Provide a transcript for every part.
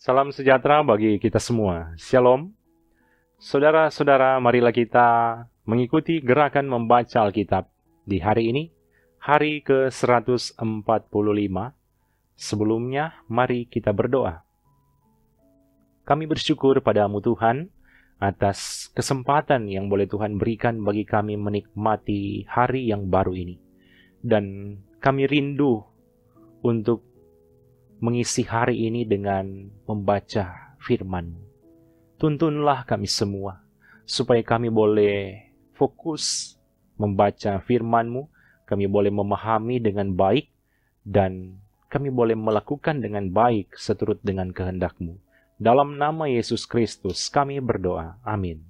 Salam sejahtera bagi kita semua. Shalom. Saudara-saudara, marilah kita mengikuti gerakan membaca Alkitab di hari ini, hari ke-145. Sebelumnya, mari kita berdoa. Kami bersyukur padamu Tuhan, atas kesempatan yang boleh Tuhan berikan bagi kami menikmati hari yang baru ini. Dan kami rindu untuk mengisi hari ini dengan membaca firman-Mu. Tuntunlah kami semua, supaya kami boleh fokus membaca firman-Mu, kami boleh memahami dengan baik, dan kami boleh melakukan dengan baik seturut dengan kehendak-Mu. Dalam nama Yesus Kristus kami berdoa. Amin.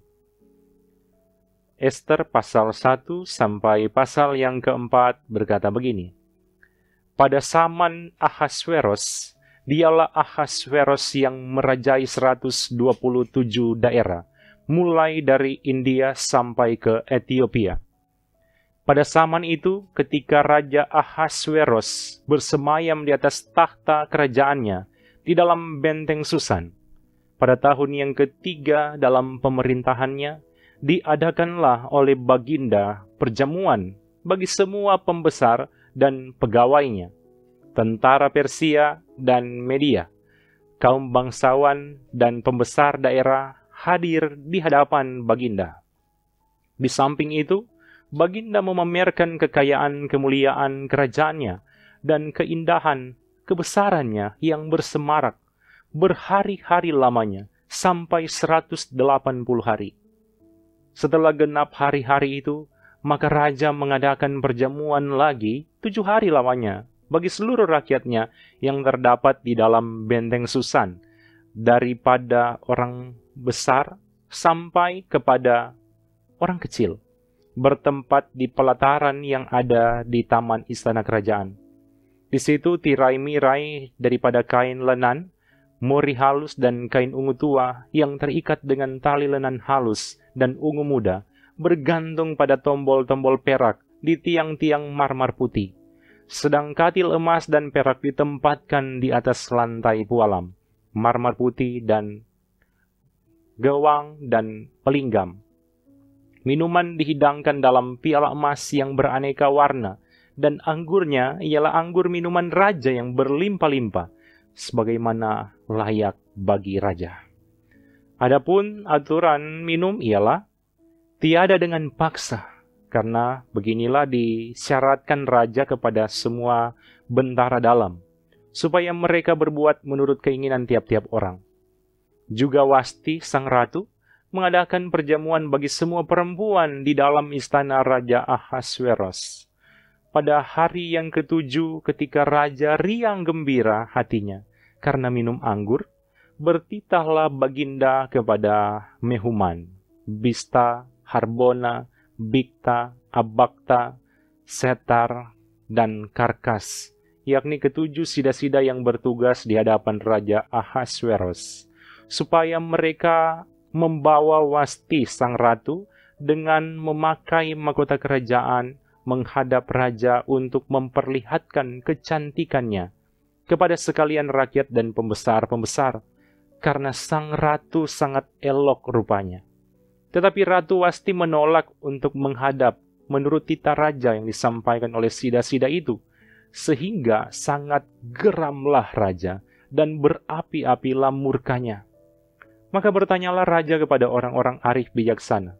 Ester pasal 1 sampai pasal yang keempat berkata begini. Pada zaman Ahasveros, dialah Ahasveros yang merajai 127 daerah, mulai dari India sampai ke Ethiopia. Pada zaman itu, ketika Raja Ahasveros bersemayam di atas takhta kerajaannya di dalam benteng Susan, pada tahun yang ketiga dalam pemerintahannya, diadakanlah oleh Baginda perjamuan bagi semua pembesar dan pegawainya, tentara Persia dan Media, kaum bangsawan dan pembesar daerah hadir di hadapan Baginda. Di samping itu, Baginda memamerkan kekayaan kemuliaan kerajaannya dan keindahan kebesarannya yang bersemarak berhari-hari lamanya sampai 180 hari. Setelah genap hari-hari itu, maka raja mengadakan perjamuan lagi 7 hari lamanya bagi seluruh rakyatnya yang terdapat di dalam benteng Susan, daripada orang besar sampai kepada orang kecil, bertempat di pelataran yang ada di taman istana kerajaan. Di situ tirai-mirai daripada kain lenan, mori halus dan kain ungu tua yang terikat dengan tali lenan halus dan ungu muda, bergantung pada tombol-tombol perak di tiang-tiang marmar putih. Sedang katil emas dan perak ditempatkan di atas lantai pualam, marmar putih dan gawang dan pelinggam. Minuman dihidangkan dalam piala emas yang beraneka warna, dan anggurnya ialah anggur minuman raja yang berlimpah-limpah, sebagaimana layak bagi raja. Adapun aturan minum ialah tiada dengan paksa, karena beginilah disyaratkan raja kepada semua bentara dalam, supaya mereka berbuat menurut keinginan tiap-tiap orang. Juga Wasti, sang ratu, mengadakan perjamuan bagi semua perempuan di dalam istana Raja Ahasveros. Pada hari yang ke-7, ketika raja riang gembira hatinya karena minum anggur, bertitahlah Baginda kepada Mehuman, Bista, Harbona, Bigta, Abagta, Setar, dan Karkas, yakni ke-7 sida-sida yang bertugas di hadapan Raja Ahasveros, supaya mereka membawa Wasti sang ratu dengan memakai mahkota kerajaan menghadap raja untuk memperlihatkan kecantikannya kepada sekalian rakyat dan pembesar-pembesar, karena sang ratu sangat elok rupanya. Tetapi Ratu Wasti menolak untuk menghadap menurut titah raja yang disampaikan oleh sida-sida itu, sehingga sangat geramlah raja dan berapi-apilah murkanya. Maka bertanyalah raja kepada orang-orang arif bijaksana,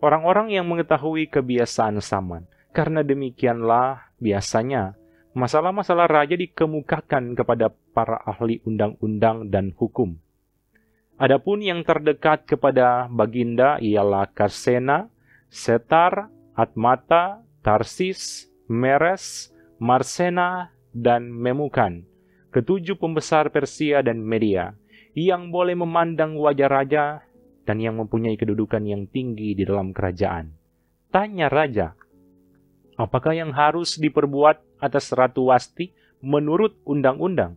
orang-orang yang mengetahui kebiasaan zaman, karena demikianlah biasanya masalah-masalah raja dikemukakan kepada para ahli undang-undang dan hukum. Adapun yang terdekat kepada Baginda ialah Karsena, Setar, Atmata, Tarsis, Meres, Marsena, dan Memukan, ke-7 pembesar Persia dan Media, yang boleh memandang wajah raja dan yang mempunyai kedudukan yang tinggi di dalam kerajaan. Tanya raja, apakah yang harus diperbuat atas Ratu Wasti menurut undang-undang?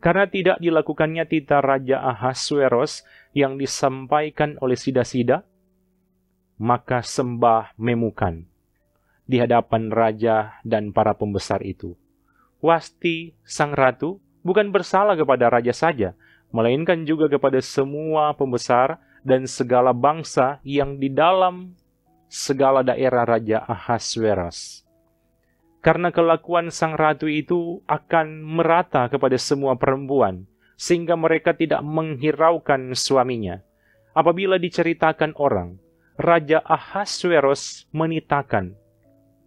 Karena tidak dilakukannya titah Raja Ahasveros yang disampaikan oleh sida-sida, maka sembah Memukan di hadapan raja dan para pembesar itu. Wasti, sang ratu, bukan bersalah kepada raja saja, melainkan juga kepada semua pembesar dan segala bangsa yang di dalam segala daerah Raja Ahasweros. Karena kelakuan sang ratu itu akan merata kepada semua perempuan, sehingga mereka tidak menghiraukan suaminya. Apabila diceritakan orang, Raja Ahasweros menitakan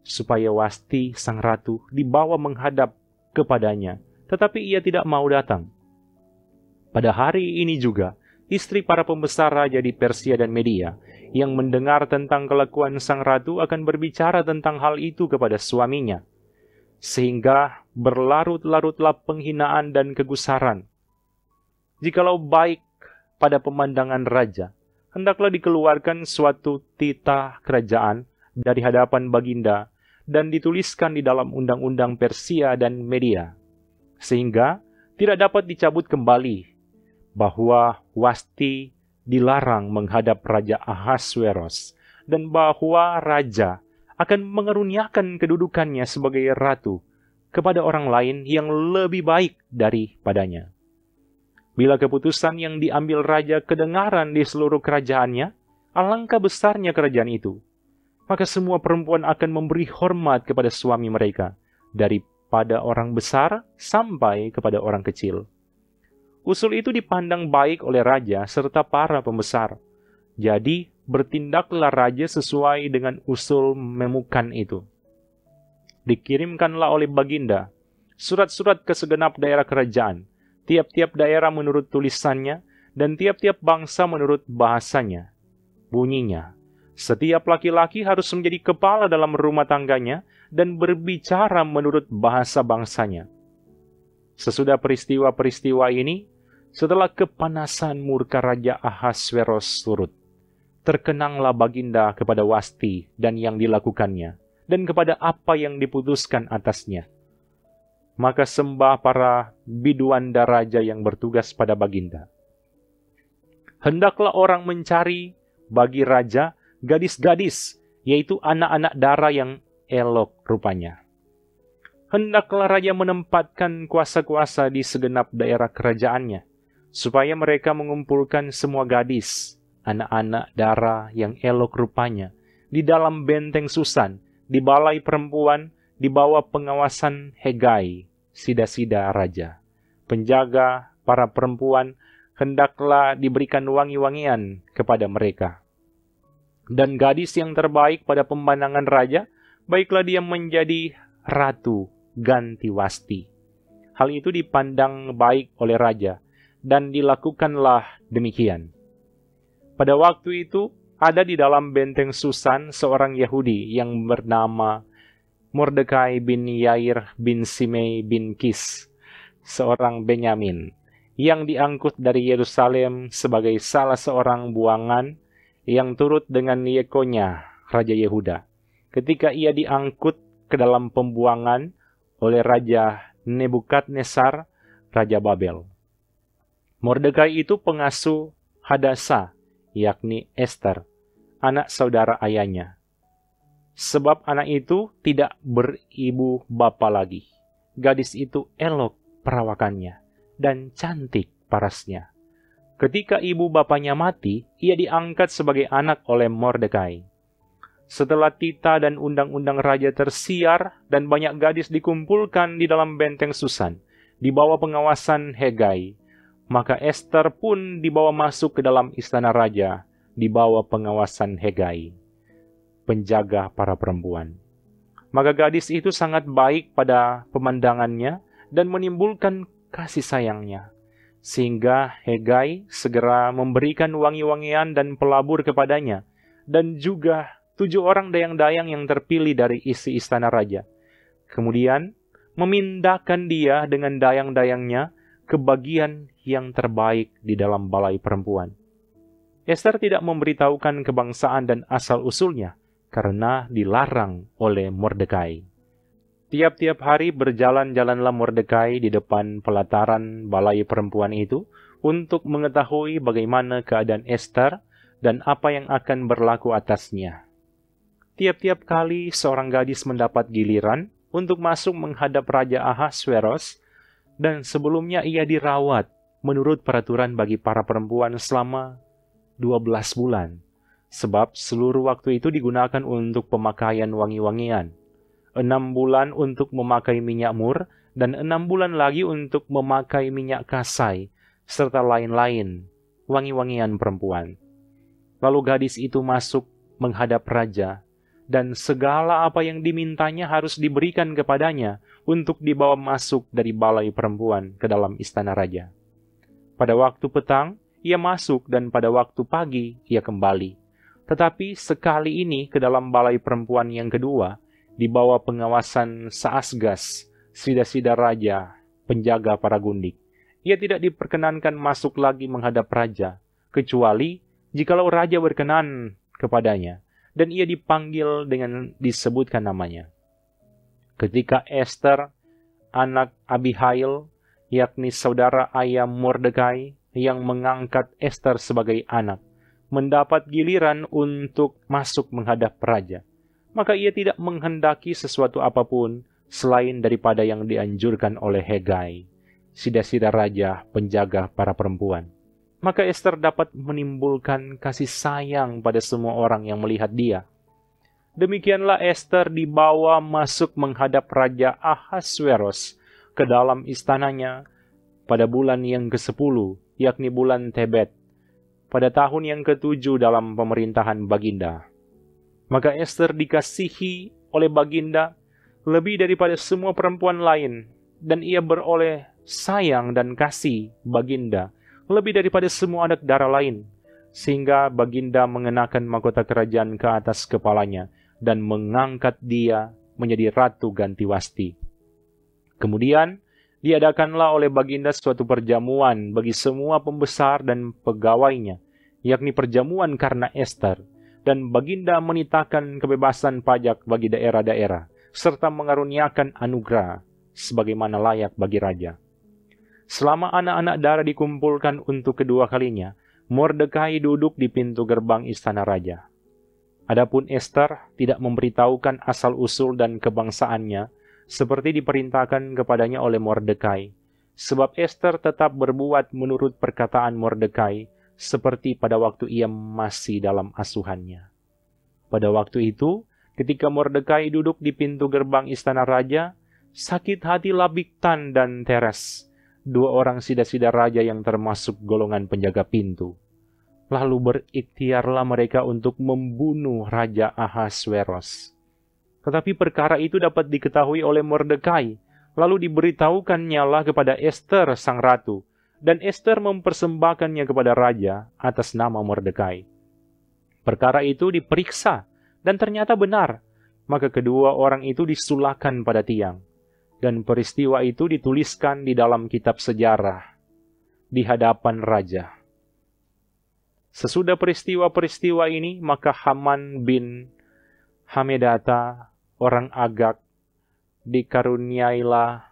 supaya Wasti sang ratu dibawa menghadap kepadanya, tetapi ia tidak mau datang. Pada hari ini juga, istri para pembesar raja di Persia dan Media yang mendengar tentang kelakuan sang ratu akan berbicara tentang hal itu kepada suaminya, sehingga berlarut-larutlah penghinaan dan kegusaran. Jikalau baik pada pemandangan raja, hendaklah dikeluarkan suatu titah kerajaan dari hadapan baginda dan dituliskan di dalam undang-undang Persia dan Media, sehingga tidak dapat dicabut kembali bahwa Wasti dilarang menghadap Raja Ahasweros dan bahwa raja akan mengeruniakan kedudukannya sebagai ratu kepada orang lain yang lebih baik daripadanya. Bila keputusan yang diambil raja kedengaran di seluruh kerajaannya, alangkah besarnya kerajaan itu, maka semua perempuan akan memberi hormat kepada suami mereka, daripada orang besar sampai kepada orang kecil. Usul itu dipandang baik oleh raja serta para pembesar. Jadi, bertindaklah raja sesuai dengan usul memukan itu. Dikirimkanlah oleh baginda surat-surat ke segenap daerah kerajaan, tiap-tiap daerah menurut tulisannya, dan tiap-tiap bangsa menurut bahasanya. Bunyinya, setiap laki-laki harus menjadi kepala dalam rumah tangganya dan berbicara menurut bahasa bangsanya. Sesudah peristiwa-peristiwa ini, setelah kepanasan murka Raja Ahasweros surut, terkenanglah baginda kepada Wasti dan yang dilakukannya, dan kepada apa yang diputuskan atasnya. Maka sembah para biduanda raja yang bertugas pada baginda. Hendaklah orang mencari bagi raja gadis-gadis, yaitu anak-anak dara yang elok rupanya. Hendaklah raja menempatkan kuasa-kuasa di segenap daerah kerajaannya, supaya mereka mengumpulkan semua gadis, anak-anak dara yang elok rupanya, di dalam benteng Susan, di balai perempuan, di bawah pengawasan Hegai, sida-sida raja. Penjaga para perempuan hendaklah diberikan wangi-wangian kepada mereka. Dan gadis yang terbaik pada pemandangan raja, baiklah dia menjadi ratu ganti Wasti. Hal itu dipandang baik oleh raja, dan dilakukanlah demikian. Pada waktu itu, ada di dalam benteng Susan seorang Yahudi yang bernama Mordekai bin Yair bin Simei bin Kis, seorang Benyamin, yang diangkut dari Yerusalem sebagai salah seorang buangan yang turut dengan Yekonya, Raja Yehuda, ketika ia diangkut ke dalam pembuangan oleh Raja Nebukadnezar, Raja Babel. Mordekai itu pengasuh Hadasa, yakni Ester, anak saudara ayahnya. Sebab anak itu tidak beribu bapa lagi. Gadis itu elok perawakannya dan cantik parasnya. Ketika ibu bapanya mati, ia diangkat sebagai anak oleh Mordekai. Setelah titah dan undang-undang raja tersiar dan banyak gadis dikumpulkan di dalam benteng Susan, di bawah pengawasan Hegai, maka Ester pun dibawa masuk ke dalam istana raja, di bawah pengawasan Hegai, penjaga para perempuan. Maka gadis itu sangat baik pada pemandangannya dan menimbulkan kasih sayangnya, sehingga Hegai segera memberikan wangi-wangian dan pelabur kepadanya, dan juga 7 orang dayang-dayang yang terpilih dari isi istana raja. Kemudian memindahkan dia dengan dayang-dayangnya ke bagian yang terbaik di dalam balai perempuan. Ester tidak memberitahukan kebangsaan dan asal-usulnya karena dilarang oleh Mordekai. Tiap-tiap hari berjalan-jalanlah Mordekai di depan pelataran balai perempuan itu untuk mengetahui bagaimana keadaan Ester dan apa yang akan berlaku atasnya. Tiap-tiap kali seorang gadis mendapat giliran untuk masuk menghadap Raja Ahasweros, dan sebelumnya ia dirawat menurut peraturan bagi para perempuan selama 12 bulan. Sebab seluruh waktu itu digunakan untuk pemakaian wangi-wangian. 6 bulan untuk memakai minyak mur, dan 6 bulan lagi untuk memakai minyak kasai, serta lain-lain wangi-wangian perempuan. Lalu gadis itu masuk menghadap raja, dan segala apa yang dimintanya harus diberikan kepadanya untuk dibawa masuk dari balai perempuan ke dalam istana raja. Pada waktu petang, ia masuk, dan pada waktu pagi, ia kembali. Tetapi sekali ini ke dalam balai perempuan yang kedua, di bawah pengawasan Saasgas, sida-sida raja, penjaga para gundik. Ia tidak diperkenankan masuk lagi menghadap raja, kecuali jikalau raja berkenan kepadanya, dan ia dipanggil dengan disebutkan namanya. Ketika Ester, anak Abihail, yakni saudara ayah Mordekai, yang mengangkat Ester sebagai anak, mendapat giliran untuk masuk menghadap raja, maka ia tidak menghendaki sesuatu apapun selain daripada yang dianjurkan oleh Hegai, sida-sida raja penjaga para perempuan. Maka Ester dapat menimbulkan kasih sayang pada semua orang yang melihat dia. Demikianlah Ester dibawa masuk menghadap Raja Ahasveros ke dalam istananya pada bulan yang ke-10, yakni bulan Tebet, pada tahun yang ke-7 dalam pemerintahan Baginda. Maka Ester dikasihi oleh Baginda lebih daripada semua perempuan lain, dan ia beroleh sayang dan kasih Baginda lebih daripada semua anak darah lain, sehingga Baginda mengenakan mahkota kerajaan ke atas kepalanya dan mengangkat dia menjadi ratu ganti wasti. Kemudian diadakanlah oleh Baginda suatu perjamuan bagi semua pembesar dan pegawainya, yakni perjamuan karena Ester, dan Baginda menitahkan kebebasan pajak bagi daerah-daerah, serta mengaruniakan anugerah sebagaimana layak bagi raja. Selama anak-anak darah dikumpulkan untuk kedua kalinya, Mordekai duduk di pintu gerbang istana raja. Adapun Ester tidak memberitahukan asal-usul dan kebangsaannya seperti diperintahkan kepadanya oleh Mordekai, sebab Ester tetap berbuat menurut perkataan Mordekai seperti pada waktu ia masih dalam asuhannya. Pada waktu itu, ketika Mordekai duduk di pintu gerbang istana raja, sakit hatilah Bigtan dan Teres, dua orang sida-sida raja yang termasuk golongan penjaga pintu. Lalu berikhtiarlah mereka untuk membunuh Raja Ahasveros. Tetapi perkara itu dapat diketahui oleh Mordekai, lalu diberitahukannya lah kepada Ester sang ratu, dan Ester mempersembahkannya kepada raja atas nama Mordekai. Perkara itu diperiksa, dan ternyata benar, maka kedua orang itu disulahkan pada tiang, dan peristiwa itu dituliskan di dalam kitab sejarah di hadapan raja. Sesudah peristiwa-peristiwa ini, maka Haman bin Hamedata, orang Agag, dikaruniailah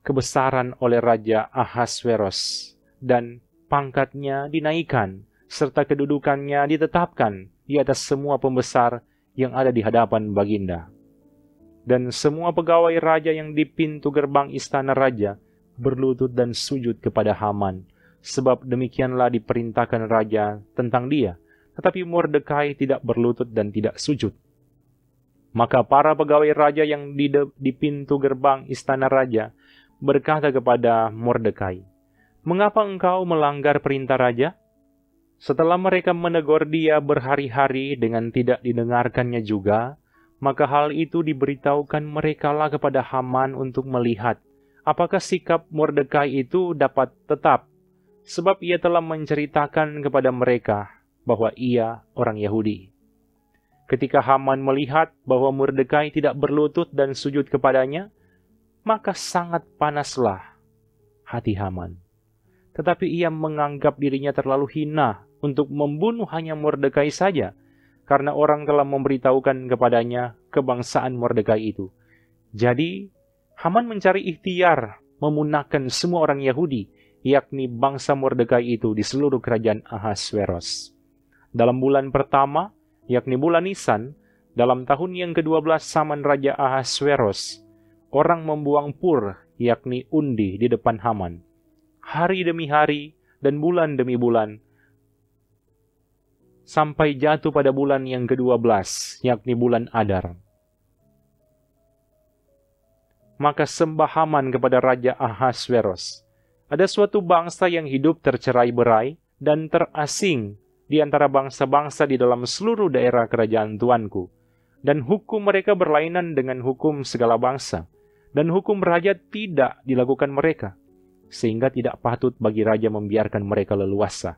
kebesaran oleh Raja Ahasveros, dan pangkatnya dinaikkan, serta kedudukannya ditetapkan di atas semua pembesar yang ada di hadapan Baginda. Dan semua pegawai raja yang di pintu gerbang istana raja berlutut dan sujud kepada Haman, sebab demikianlah diperintahkan raja tentang dia. Tetapi Mordekai tidak berlutut dan tidak sujud. Maka para pegawai raja yang di pintu gerbang istana raja berkata kepada Mordekai, "Mengapa engkau melanggar perintah raja?" Setelah mereka menegur dia berhari-hari dengan tidak didengarkannya juga, maka hal itu diberitahukan merekalah kepada Haman untuk melihat apakah sikap Mordekai itu dapat tetap, sebab ia telah menceritakan kepada mereka bahwa ia orang Yahudi. Ketika Haman melihat bahwa Mordekai tidak berlutut dan sujud kepadanya, maka sangat panaslah hati Haman. Tetapi ia menganggap dirinya terlalu hina untuk membunuh hanya Mordekai saja, karena orang telah memberitahukan kepadanya kebangsaan Mordekai itu. Jadi, Haman mencari ikhtiar memunahkan semua orang Yahudi, yakni bangsa Mordekai itu di seluruh kerajaan Ahasveros. Dalam bulan pertama, yakni bulan Nisan, dalam tahun yang ke-12 zaman Raja Ahasveros, orang membuang pur, yakni undi di depan Haman. hari demi hari, dan bulan demi bulan, sampai jatuh pada bulan yang ke-12, yakni bulan Adar. Maka sembah Haman kepada Raja Ahasveros. Ada suatu bangsa yang hidup tercerai-berai dan terasing di antara bangsa-bangsa di dalam seluruh daerah kerajaan Tuanku. Dan hukum mereka berlainan dengan hukum segala bangsa. Dan hukum raja tidak dilakukan mereka, sehingga tidak patut bagi raja membiarkan mereka leluasa.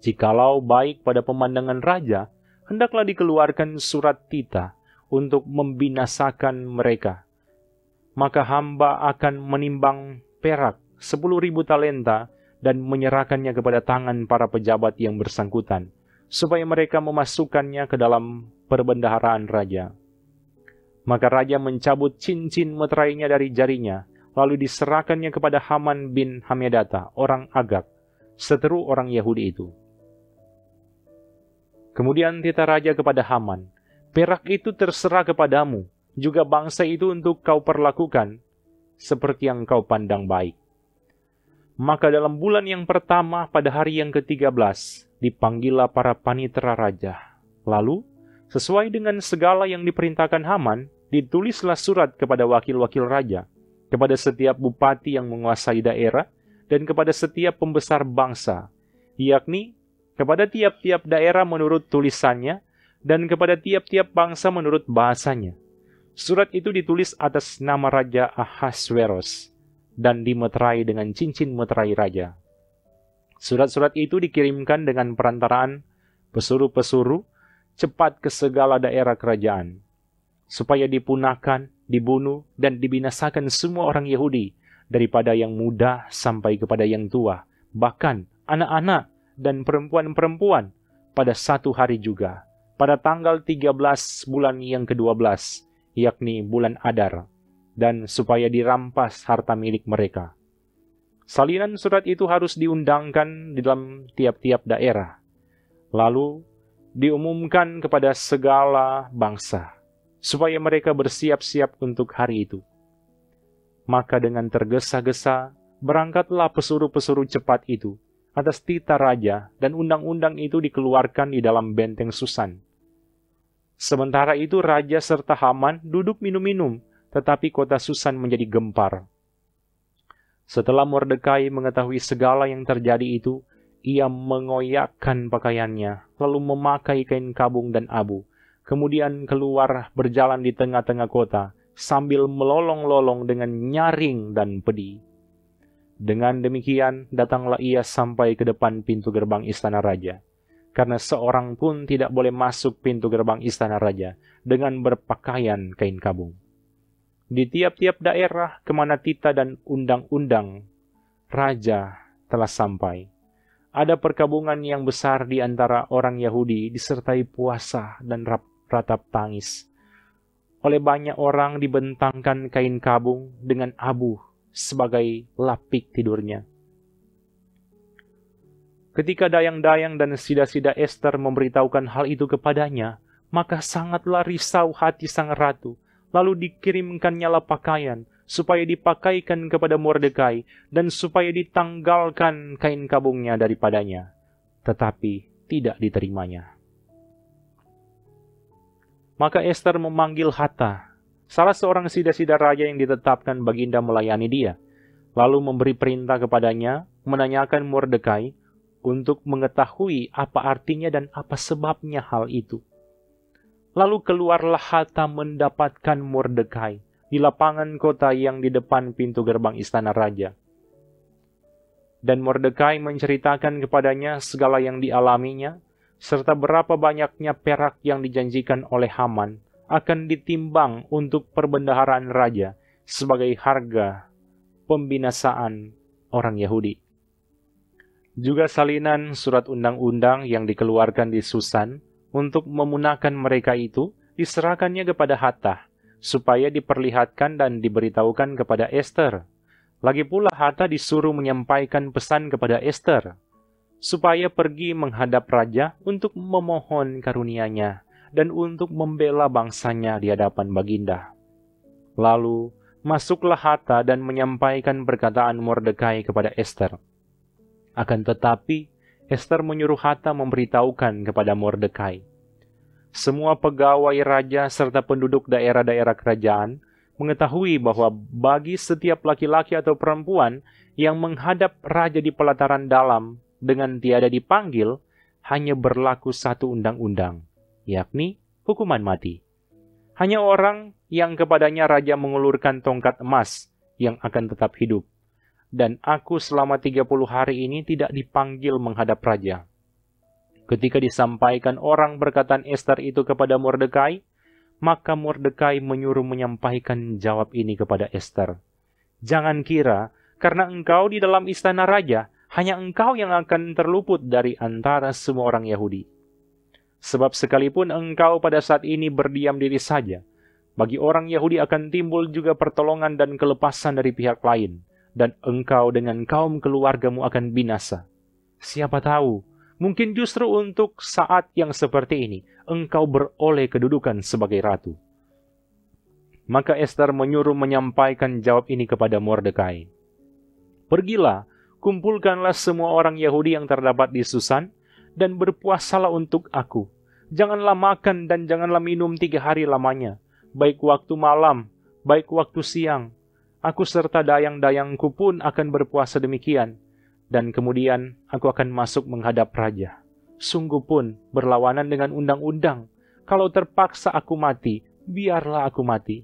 Jikalau baik pada pemandangan raja, hendaklah dikeluarkan surat tita untuk membinasakan mereka. Maka hamba akan menimbang perak 10.000 talenta dan menyerahkannya kepada tangan para pejabat yang bersangkutan, supaya mereka memasukkannya ke dalam perbendaharaan raja. Maka raja mencabut cincin meterainya dari jarinya, lalu diserahkannya kepada Haman bin Hamedata, orang Agag, seteru orang Yahudi itu. Kemudian tita raja kepada Haman, perak itu terserah kepadamu, juga bangsa itu untuk kau perlakukan, seperti yang kau pandang baik. Maka dalam bulan yang pertama pada hari yang ke-13, dipanggillah para panitera raja. Lalu, sesuai dengan segala yang diperintahkan Haman, ditulislah surat kepada wakil-wakil raja, kepada setiap bupati yang menguasai daerah, dan kepada setiap pembesar bangsa, yakni kepada tiap-tiap daerah menurut tulisannya, dan kepada tiap-tiap bangsa menurut bahasanya. Surat itu ditulis atas nama Raja Ahasveros, dan dimeterai dengan cincin meterai raja. Surat-surat itu dikirimkan dengan perantaraan pesuruh-pesuruh cepat ke segala daerah kerajaan, supaya dipunahkan, dibunuh, dan dibinasakan semua orang Yahudi, daripada yang muda sampai kepada yang tua, bahkan anak-anak dan perempuan-perempuan, pada satu hari juga, pada tanggal 13 bulan yang ke-12, yakni bulan Adar, dan supaya dirampas harta milik mereka. Salinan surat itu harus diundangkan di dalam tiap-tiap daerah, lalu diumumkan kepada segala bangsa, supaya mereka bersiap-siap untuk hari itu. Maka dengan tergesa-gesa, berangkatlah pesuruh-pesuruh cepat itu atas tita raja, dan undang-undang itu dikeluarkan di dalam benteng Susan. Sementara itu raja serta Haman duduk minum-minum, tetapi kota Susan menjadi gempar. Setelah Mordekai mengetahui segala yang terjadi itu, ia mengoyakkan pakaiannya, lalu memakai kain kabung dan abu, kemudian keluar berjalan di tengah-tengah kota, sambil melolong-lolong dengan nyaring dan pedih. Dengan demikian, datanglah ia sampai ke depan pintu gerbang istana raja, karena seorang pun tidak boleh masuk pintu gerbang istana raja dengan berpakaian kain kabung. Di tiap-tiap daerah kemana tita dan undang-undang raja telah sampai, ada perkabungan yang besar di antara orang Yahudi, disertai puasa dan ratap tangis. Oleh banyak orang dibentangkan kain kabung dengan abu sebagai lapik tidurnya. Ketika dayang-dayang dan sida-sida Ester memberitahukan hal itu kepadanya, maka sangatlah risau hati sang ratu. Lalu dikirimkannyalah pakaian, supaya dipakaikan kepada Mordekai, dan supaya ditanggalkan kain kabungnya daripadanya. Tetapi tidak diterimanya. Maka Ester memanggil Hatta, salah seorang sida-sida raja yang ditetapkan baginda melayani dia, lalu memberi perintah kepadanya, menanyakan Mordekai, untuk mengetahui apa artinya dan apa sebabnya hal itu. Lalu keluarlah Hatta mendapatkan Mordekai di lapangan kota yang di depan pintu gerbang istana raja. Dan Mordekai menceritakan kepadanya segala yang dialaminya, serta berapa banyaknya perak yang dijanjikan oleh Haman akan ditimbang untuk perbendaharaan raja sebagai harga pembinasaan orang Yahudi. Juga salinan surat undang-undang yang dikeluarkan di Susan untuk memunahkan mereka itu diserahkannya kepada Hatta, supaya diperlihatkan dan diberitahukan kepada Ester. Lagi pula Hatta disuruh menyampaikan pesan kepada Ester, supaya pergi menghadap raja untuk memohon karunia-Nya dan untuk membela bangsanya di hadapan baginda. Lalu masuklah Hata dan menyampaikan perkataan Mordekai kepada Ester. Akan tetapi, Ester menyuruh Hata memberitahukan kepada Mordekai. Semua pegawai raja serta penduduk daerah-daerah kerajaan mengetahui bahwa bagi setiap laki-laki atau perempuan yang menghadap raja di pelataran dalam dengan tiada dipanggil, hanya berlaku satu undang-undang, yakni hukuman mati. Hanya orang yang kepadanya raja mengulurkan tongkat emas yang akan tetap hidup. Dan aku selama 30 hari ini tidak dipanggil menghadap raja. Ketika disampaikan orang perkataan Ester itu kepada Mordekai, maka Mordekai menyuruh menyampaikan jawab ini kepada Ester. Jangan kira, karena engkau di dalam istana raja, hanya engkau yang akan terluput dari antara semua orang Yahudi. Sebab sekalipun engkau pada saat ini berdiam diri saja, bagi orang Yahudi akan timbul juga pertolongan dan kelepasan dari pihak lain, dan engkau dengan kaum keluargamu akan binasa. Siapa tahu, mungkin justru untuk saat yang seperti ini, engkau beroleh kedudukan sebagai ratu. Maka Ester menyuruh menyampaikan jawab ini kepada Mordekai. Pergilah, kumpulkanlah semua orang Yahudi yang terdapat di Susan, dan berpuasalah untuk aku. Janganlah makan dan janganlah minum 3 hari lamanya, baik waktu malam, baik waktu siang. Aku serta dayang-dayangku pun akan berpuasa demikian, dan kemudian aku akan masuk menghadap raja. Sungguh pun berlawanan dengan undang-undang. Kalau terpaksa aku mati, biarlah aku mati.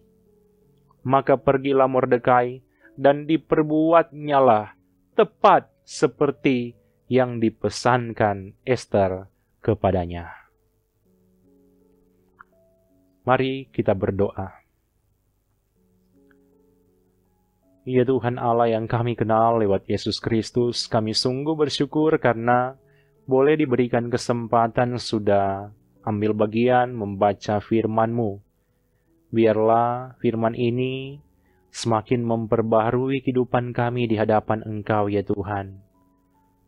Maka pergilah Mordekai, dan diperbuatnyalah tepat seperti yang dipesankan Ester kepadanya. Mari kita berdoa. Ya Tuhan Allah yang kami kenal lewat Yesus Kristus, kami sungguh bersyukur karena boleh diberikan kesempatan sudah ambil bagian membaca firman-Mu. Biarlah firman ini semakin memperbaharui kehidupan kami di hadapan Engkau ya Tuhan.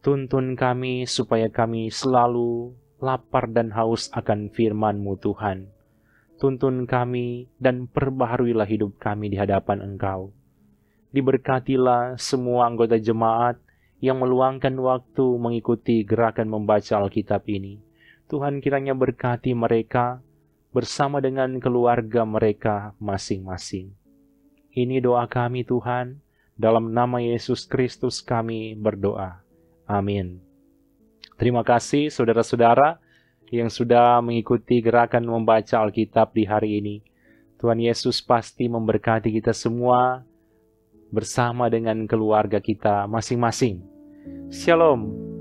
Tuntun kami supaya kami selalu lapar dan haus akan firman-Mu Tuhan. Tuntun kami dan perbaharuilah hidup kami di hadapan Engkau. Diberkatilah semua anggota jemaat yang meluangkan waktu mengikuti gerakan membaca Alkitab ini. Tuhan kiranya berkati mereka bersama dengan keluarga mereka masing-masing. Ini doa kami Tuhan, dalam nama Yesus Kristus kami berdoa. Amin. Terima kasih saudara-saudara yang sudah mengikuti gerakan membaca Alkitab di hari ini. Tuhan Yesus pasti memberkati kita semua bersama dengan keluarga kita masing-masing. Shalom.